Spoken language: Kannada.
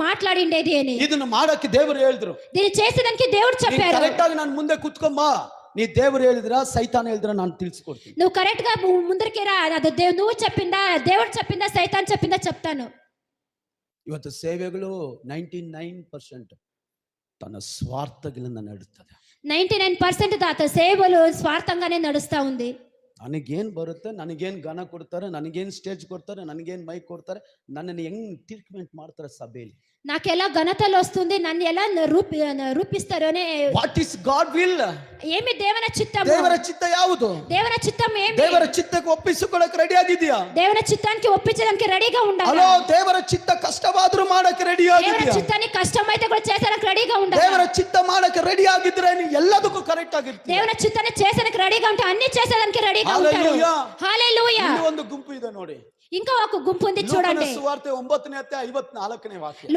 మాట్లాడిండేది అని. ಇದನ್ನು ಮಾಡಕ್ಕೆ ದೇವರು ಹೇಳಿದ್ರು. దీన్ని చేసేదానికి దేవుడు చెప్పారు. ಕರೆಕ್ಟ್ ಆಗಿ ನಾನು ಮುಂದೆ ಕುತ್ಕೊಂಬಾ, ನೀ ದೇವರು ಹೇಳಿದ್ರ ಸೈತಾನ ಹೇಳಿದ್ರ ನಾನು ತಿಳಿಸ್ಕೊಡ್ತೀನಿ. నువ్వు కరెక్ట్ గా ముందరికి రా, అది నువ్వు చెప్పిందా దేవుడు చెప్పిందా సైతాన్ చెప్పిందా చెప్తాను. ಇವತ್ತು ಸೇವೆಗಳು 99% తన స్వార్థಗಳಿಂದ ನಡುತ್ತದೆ. 99% ಆತ ಸೇವೆಗಳು ಸ್ವಾರ್ಥಂಗಾನೇ ನಡೆಸ್ತಾ ఉంది. ನನಗೇನ್ ಬರುತ್ತೆ, ನನಗೇನ್ ಘನ ಕೊಡ್ತಾರೆ, ನನಗೇನ್ ಸ್ಟೇಜ್ ಕೊಡ್ತಾರೆ, ನನಗೇನ್ ಮೈಕ್ ಕೊಡ್ತಾರೆ, ನನ್ನನ್ನು ಹೆಂಗ್ ಟ್ರೀಟ್ಮೆಂಟ್ ಮಾಡ್ತಾರೆ ಸಭೆಯಲ್ಲಿ, నాకెలా ఘనతలు వస్తుంది, నన్ను ఎలా రూపిస్తారు అనే. What is god will? ఏమి దేవన చిత్తం? ದೇವರ ಚಿತ್ತ ಯಾವುದು? దేవన చిత్తం ఏమి? ದೇವರ ಚಿತ್ತಕ್ಕೆ ಒಪ್ಪಿಸಿಕೊಳ್ಳಕ್ಕೆ ರೆಡಿ ಆಗಿದೆಯಾ? దేవన చిత్తానికి ఒప్పించడానికి రెడీగా ఉండాలి. హలో, ದೇವರ ಚಿತ್ತ ಕಷ್ಟವಾದರೂ ಮಾಡಕ್ಕೆ ರೆಡಿ ಆಗಿದೆಯಾ? దేవన చిత్తాన్ని కష్టమైతే కూడా చేసేందుకు రెడీగా ఉండాలి. ದೇವರ ಚಿತ್ತ ಮಾಡಕ್ಕೆ ರೆಡಿ ಆಗಿದ್ರೆ ನೀವು ಎಲ್ಲದಕ್ಕೂ ಕರೆಕ್ಟ್ ಆಗಿರ್ತೀರಿ. దేవన చిత్తాన్ని చేసేందుకు రెడీగా ఉంటే అన్ని చేసేందుకు రెడీగా ఉంటారు. హల్లెలూయా. ಇಲ್ಲಿ ಒಂದು ಗುಂಪು ಇದೆ ನೋಡಿ. ఇంకా ఒక గుంపు ఉంది చూడండి. ಸುವಾರ್ತೆ 9ನೇ ಅಧ್ಯಾಯ 54ನೇ ವಾಕ್ಯ.